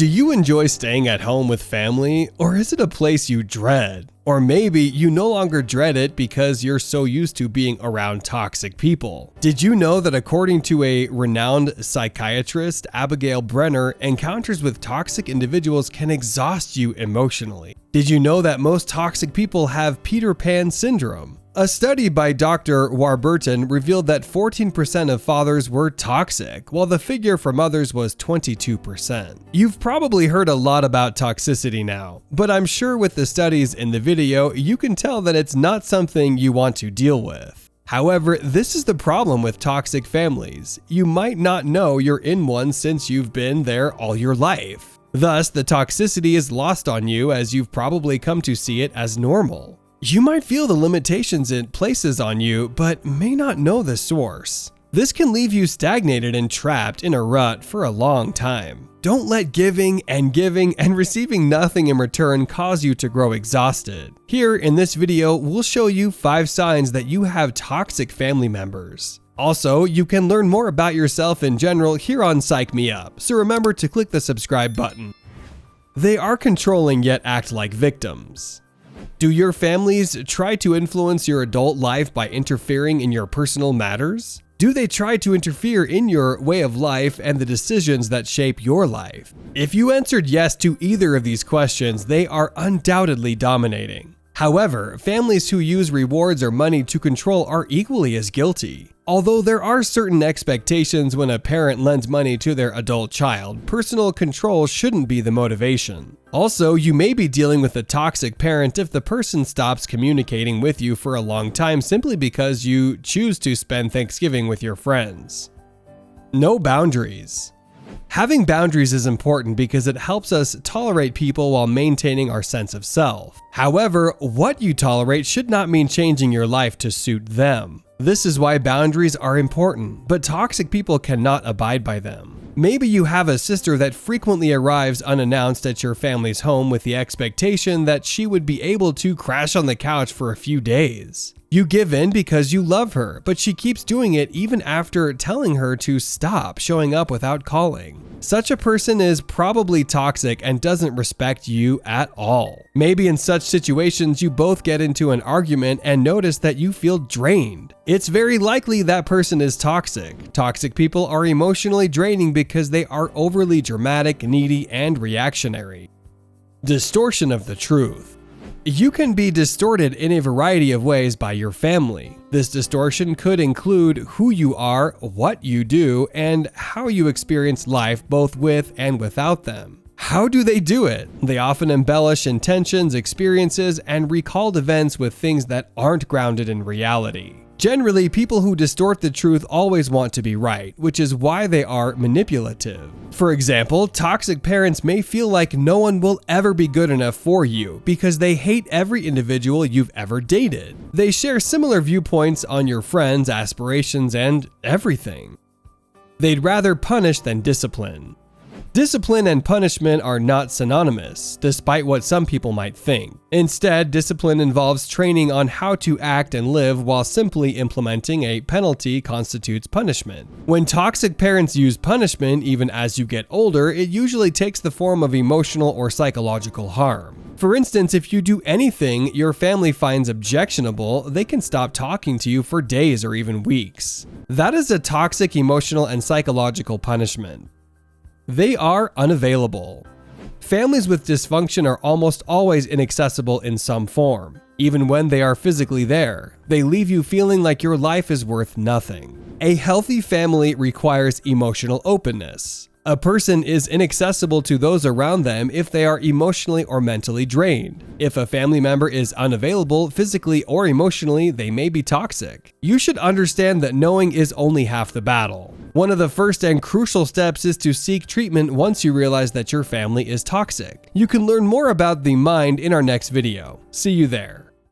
Do you enjoy staying at home with family, or is it a place you dread? Or maybe you no longer dread it because you're so used to being around toxic people. Did you know that according to a renowned psychiatrist, Abigail Brenner, encounters with toxic individuals can exhaust you emotionally? Did you know that most toxic people have Peter Pan syndrome? A study by Dr. Warburton revealed that 14% of fathers were toxic, while the figure for mothers was 22%. You've probably heard a lot about toxicity now, but I'm sure with the studies in the video, you can tell that it's not something you want to deal with. However, this is the problem with toxic families. You might not know you're in one since you've been there all your life. Thus, the toxicity is lost on you as you've probably come to see it as normal. You might feel the limitations it places on you, but may not know the source. This can leave you stagnated and trapped in a rut for a long time. Don't let giving and receiving nothing in return cause you to grow exhausted. Here in this video, we'll show you 5 signs that you have toxic family members. Also, you can learn more about yourself in general here on Psych Me Up, so remember to click the subscribe button. They are controlling yet act like victims. Do your families try to influence your adult life by interfering in your personal matters? Do they try to interfere in your way of life and the decisions that shape your life? If you answered yes to either of these questions, they are undoubtedly dominating. However, families who use rewards or money to control are equally as guilty. Although there are certain expectations when a parent lends money to their adult child, personal control shouldn't be the motivation. Also, you may be dealing with a toxic parent if the person stops communicating with you for a long time simply because you choose to spend Thanksgiving with your friends. No boundaries. Having boundaries is important because it helps us tolerate people while maintaining our sense of self. However, what you tolerate should not mean changing your life to suit them. This is why boundaries are important, but toxic people cannot abide by them. Maybe you have a sister that frequently arrives unannounced at your family's home with the expectation that she would be able to crash on the couch for a few days. You give in because you love her, but she keeps doing it even after telling her to stop showing up without calling. Such a person is probably toxic and doesn't respect you at all. Maybe in such situations, you both get into an argument and notice that you feel drained. It's very likely that person is toxic. Toxic people are emotionally draining because they are overly dramatic, needy, and reactionary. Distortion of the truth. You can be distorted in a variety of ways by your family. This distortion could include who you are, what you do, and how you experience life both with and without them. How do they do it? They often embellish intentions, experiences, and recalled events with things that aren't grounded in reality. Generally, people who distort the truth always want to be right, which is why they are manipulative. For example, toxic parents may feel like no one will ever be good enough for you because they hate every individual you've ever dated. They share similar viewpoints on your friends, aspirations, and everything. They'd rather punish than discipline. Discipline and punishment are not synonymous, despite what some people might think. Instead, discipline involves training on how to act and live, while simply implementing a penalty constitutes punishment. When toxic parents use punishment, even as you get older, it usually takes the form of emotional or psychological harm. For instance, if you do anything your family finds objectionable, they can stop talking to you for days or even weeks. That is a toxic emotional and psychological punishment. They are unavailable. Families with dysfunction are almost always inaccessible in some form. Even when they are physically there, they leave you feeling like your life is worth nothing. A healthy family requires emotional openness. A person is inaccessible to those around them if they are emotionally or mentally drained. If a family member is unavailable physically or emotionally, they may be toxic. You should understand that knowing is only half the battle. One of the first and crucial steps is to seek treatment once you realize that your family is toxic. You can learn more about the mind in our next video. See you there.